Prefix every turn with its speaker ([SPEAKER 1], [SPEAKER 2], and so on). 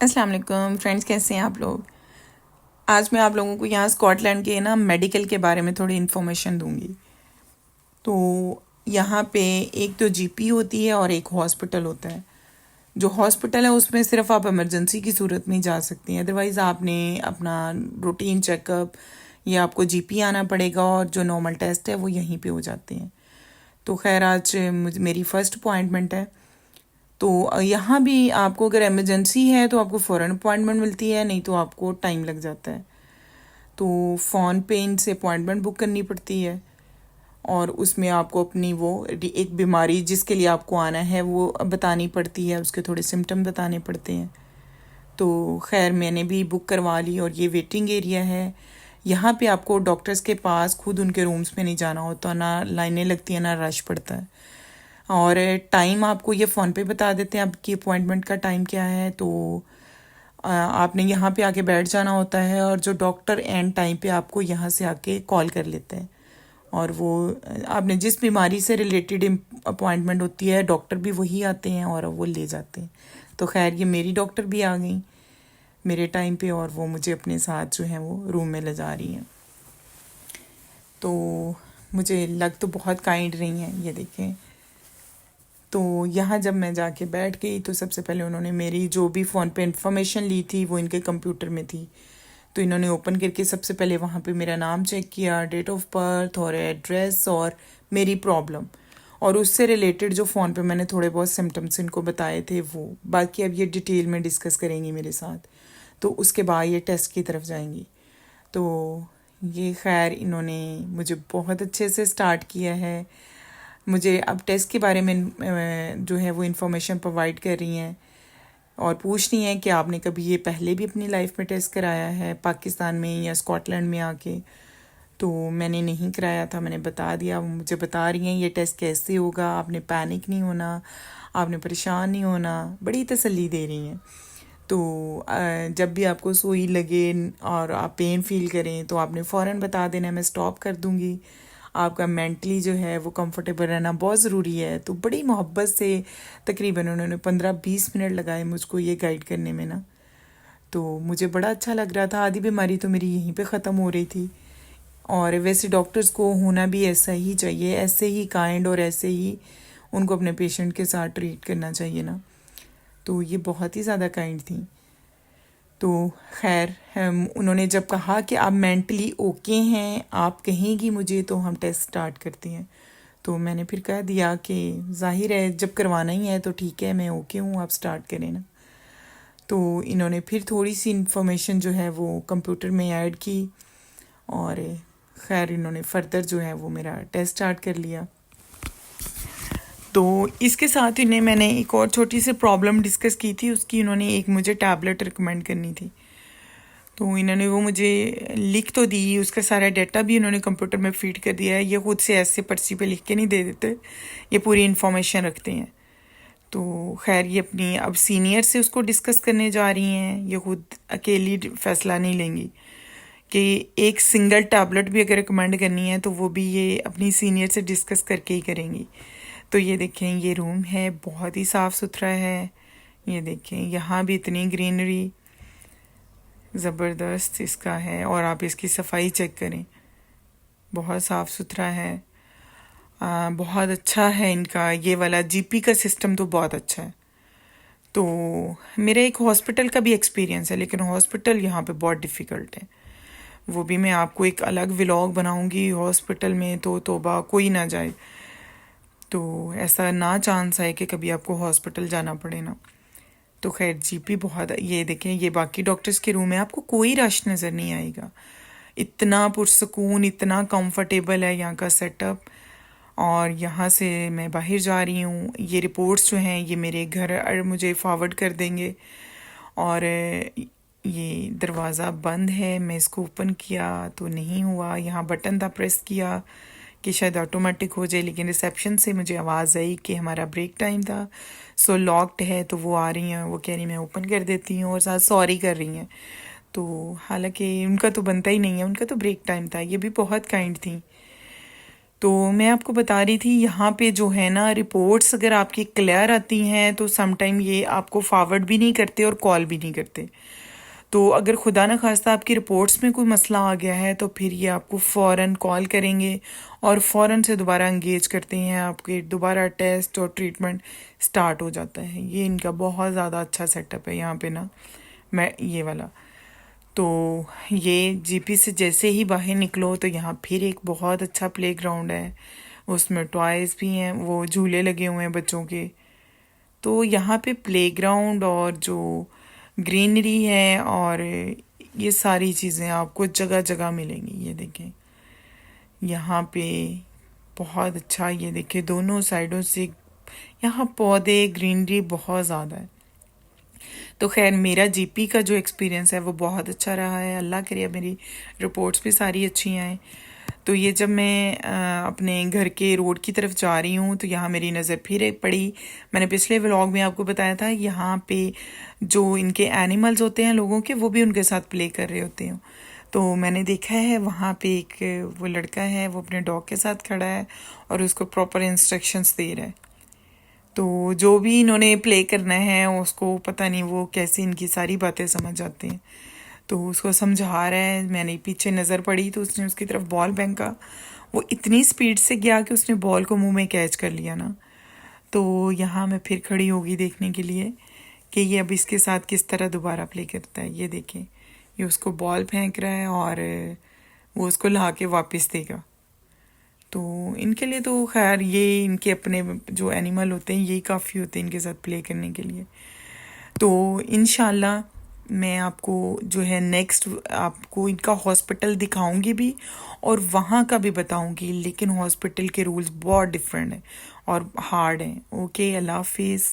[SPEAKER 1] अस्सलाम वालेकुम फ्रेंड्स, कैसे हैं आप लोग। आज मैं आप लोगों को यहाँ स्कॉटलैंड के ना मेडिकल के बारे में थोड़ी इन्फॉर्मेशन दूंगी। तो यहाँ पे एक तो जीपी होती है और एक हॉस्पिटल होता है। जो हॉस्पिटल है उसमें सिर्फ आप इमरजेंसी की सूरत में ही जा सकती हैं, अदरवाइज़ आपने अपना रूटीन चेकअप या आपको जीपी आना पड़ेगा और जो नॉर्मल टेस्ट है वो यहीं पे हो जाते हैं। तो खैर आज मेरी फ़र्स्ट अपॉइंटमेंट है। तो यहाँ भी आपको अगर इमरजेंसी है तो आपको फ़ौरन अपॉइंटमेंट मिलती है, नहीं तो आपको टाइम लग जाता है। तो फ़ोन पे इनसे अपॉइंटमेंट बुक करनी पड़ती है और उसमें आपको अपनी वो एक बीमारी जिसके लिए आपको आना है वो बतानी पड़ती है, उसके थोड़े सिम्टम बताने पड़ते हैं। तो खैर मैंने भी बुक करवा ली और ये वेटिंग एरिया है। यहाँ पे आपको डॉक्टर्स के पास खुद उनके रूम्स में नहीं जाना होता, ना लाइनें लगती हैं ना रश पड़ता है। और टाइम आपको ये फ़ोन पे बता देते हैं आपकी अपॉइंटमेंट का टाइम क्या है। तो आपने यहाँ पे आके बैठ जाना होता है और जो डॉक्टर एंड टाइम पे आपको यहाँ से आके कॉल कर लेते हैं और वो आपने जिस बीमारी से रिलेटेड अपॉइंटमेंट होती है डॉक्टर भी वही आते हैं और वो ले जाते हैं। तो खैर ये मेरी डॉक्टर भी आ गई मेरे टाइम पे और वो मुझे अपने साथ जो है वो रूम में ले जा रही हैं। तो मुझे लग तो बहुत काइंड रही हैं, ये देखें। तो यहाँ जब मैं जाके बैठ गई तो सबसे पहले उन्होंने मेरी जो भी फ़ोन पे इंफॉर्मेशन ली थी वो इनके कंप्यूटर में थी। तो इन्होंने ओपन करके सबसे पहले वहाँ पे मेरा नाम चेक किया, डेट ऑफ बर्थ और एड्रेस और मेरी प्रॉब्लम, और उससे रिलेटेड जो फ़ोन पे मैंने थोड़े बहुत सिम्टम्स इनको बताए थे वो। बाकी अब ये डिटेल में डिस्कस करेंगी मेरे साथ। तो उसके बाद ये टेस्ट की तरफ जाएंगी। तो ये खैर इन्होंने मुझे बहुत अच्छे से स्टार्ट किया है। मुझे अब टेस्ट के बारे में जो है वो इन्फॉर्मेशन प्रोवाइड कर रही हैं और पूछ रही हैं कि आपने कभी ये पहले भी अपनी लाइफ में टेस्ट कराया है पाकिस्तान में या स्कॉटलैंड में आके। तो मैंने नहीं कराया था, मैंने बता दिया। वो मुझे बता रही हैं ये टेस्ट कैसे होगा, आपने पैनिक नहीं होना, आपने परेशान नहीं होना, बड़ी तसल्ली दे रही हैं। तो जब भी आपको सुई लगे और आप पेन फील करें तो आपने फ़ौरन बता देना, मैं स्टॉप कर दूँगी। आपका मेंटली जो है वो कंफर्टेबल रहना बहुत ज़रूरी है। तो बड़ी मोहब्बत से तकरीबन उन्होंने 15-20 मिनट लगाए मुझको ये गाइड करने में ना। तो मुझे बड़ा अच्छा लग रहा था। आधी बीमारी तो मेरी यहीं पे ख़त्म हो रही थी। और वैसे डॉक्टर्स को होना भी ऐसा ही चाहिए, ऐसे ही काइंड और ऐसे ही उनको अपने पेशेंट के साथ ट्रीट करना चाहिए ना। तो ये बहुत ही ज़्यादा काइंड थी। तो खैर हम उन्होंने जब कहा कि आप मेंटली ओके हैं, आप कहेंगी मुझे तो हम टेस्ट स्टार्ट करते हैं। तो मैंने फिर कह दिया कि ज़ाहिर है जब करवाना ही है तो ठीक है, मैं ओके हूँ, आप स्टार्ट करें ना। तो इन्होंने फिर थोड़ी सी इन्फॉर्मेशन जो है वो कंप्यूटर में ऐड की और खैर इन्होंने फर्दर जो है वो मेरा टेस्ट स्टार्ट कर लिया। तो इसके साथ इन्हें मैंने एक और छोटी सी प्रॉब्लम डिस्कस की थी, उसकी इन्होंने एक मुझे टैबलेट रिकमेंड करनी थी। तो इन्होंने वो मुझे लिख तो दी, उसका सारा डाटा भी इन्होंने कंप्यूटर में फीड कर दिया है। ये खुद से ऐसे पर्ची पे लिख के नहीं दे देते, ये पूरी इन्फॉर्मेशन रखते हैं। तो खैर ये अपनी अब सीनियर से उसको डिस्कस करने जा रही हैं, ये खुद अकेली फैसला नहीं लेंगी कि एक सिंगल टैबलेट भी अगर रिकमेंड करनी है तो वो भी ये अपनी सीनियर से डिस्कस करके ही करेंगी। तो ये देखें, ये रूम है, बहुत ही साफ़ सुथरा है। ये देखें यहाँ भी इतनी ग्रीनरी ज़बरदस्त इसका है, और आप इसकी सफाई चेक करें, बहुत साफ़ सुथरा है। बहुत अच्छा है इनका ये वाला जीपी का सिस्टम, तो बहुत अच्छा है। तो मेरा एक हॉस्पिटल का भी एक्सपीरियंस है, लेकिन हॉस्पिटल यहाँ पे बहुत डिफ़िकल्ट है। वो भी मैं आपको एक अलग व्लॉग बनाऊंगी। हॉस्पिटल में तो तौबा कोई ना जाए, तो ऐसा ना चांस है कि कभी आपको हॉस्पिटल जाना पड़े ना। तो खैर जीपी बहुत, ये देखें ये बाकी डॉक्टर्स के रूम है, आपको कोई रश नज़र नहीं आएगा। इतना पुरसकून, इतना कंफर्टेबल है यहाँ का सेटअप। और यहाँ से मैं बाहर जा रही हूँ, ये रिपोर्ट्स जो हैं ये मेरे घर मुझे फॉरवर्ड कर देंगे। और ये दरवाज़ा बंद है, मैं इसको ओपन किया तो नहीं हुआ, यहाँ बटन था प्रेस किया कि शायद ऑटोमेटिक हो जाए, लेकिन रिसेप्शन से मुझे आवाज़ आई कि हमारा ब्रेक टाइम था, सो लॉक्ड है। तो वो आ रही हैं, वो कह रही मैं ओपन कर देती हूँ और साथ सॉरी कर रही हैं। तो हालांकि उनका तो बनता ही नहीं है, उनका तो ब्रेक टाइम था। ये भी बहुत काइंड थी। तो मैं आपको बता रही थी यहाँ पे जो है ना, रिपोर्ट्स अगर आपकी क्लियर आती हैं तो समटाइम ये आपको फॉरवर्ड भी नहीं करते और कॉल भी नहीं करते। तो अगर खुदा न खास्ता आपकी रिपोर्ट्स में कोई मसला आ गया है तो फिर ये आपको फ़ौरन कॉल करेंगे और फ़ौरन से दोबारा इंगेज करते हैं, आपके दोबारा टेस्ट और ट्रीटमेंट स्टार्ट हो जाता है। ये इनका बहुत ज़्यादा अच्छा सेटअप है यहाँ पे ना, मैं ये वाला। तो ये जीपी से जैसे ही बाहर निकलो तो यहाँ फिर एक बहुत अच्छा प्लेग्राउंड है, उसमें टॉयज़ भी हैं, वो झूले लगे हुए हैं बच्चों के। तो यहाँ पे प्लेग्राउंड और जो ग्रीनरी है और ये सारी चीज़ें आपको जगह जगह मिलेंगी। ये देखें यहाँ पे बहुत अच्छा, ये देखें दोनों साइडों से यहाँ पौधे ग्रीनरी बहुत ज़्यादा है। तो खैर मेरा जीपी का जो एक्सपीरियंस है वो बहुत अच्छा रहा है, अल्लाह करे मेरी रिपोर्ट्स भी सारी अच्छी आएँ। तो ये जब मैं अपने घर के रोड की तरफ जा रही हूँ तो यहाँ मेरी नज़र फिर एक पड़ी। मैंने पिछले व्लॉग में आपको बताया था यहाँ पे जो इनके एनिमल्स होते हैं लोगों के, वो भी उनके साथ प्ले कर रहे होते हैं। तो मैंने देखा है वहाँ पे एक वो लड़का है, वो अपने डॉग के साथ खड़ा है और उसको प्रॉपर इंस्ट्रक्शंस दे रहा है। तो जो भी इन्होंने प्ले करना है उसको पता नहीं वो कैसे इनकी सारी बातें समझ जाते हैं। तो उसको समझा रहा है, मैंने पीछे नज़र पड़ी तो उसने उसकी तरफ बॉल फेंका, वो इतनी स्पीड से गया कि उसने बॉल को मुंह में कैच कर लिया ना। तो यहाँ मैं फिर खड़ी होगी देखने के लिए कि ये अब इसके साथ किस तरह दोबारा प्ले करता है। ये देखें, ये उसको बॉल फेंक रहा है और वो उसको ला के वापस देगा। तो इनके लिए तो खैर ये इनके अपने जो एनिमल होते हैं यही काफ़ी होते हैं इनके साथ प्ले करने के लिए। तो इंशाल्लाह मैं आपको जो है नेक्स्ट आपको इनका हॉस्पिटल दिखाऊंगी भी और वहाँ का भी बताऊंगी, लेकिन हॉस्पिटल के रूल्स बहुत डिफरेंट हैं और हार्ड हैं। ओके, अल्लाह हाफिज़।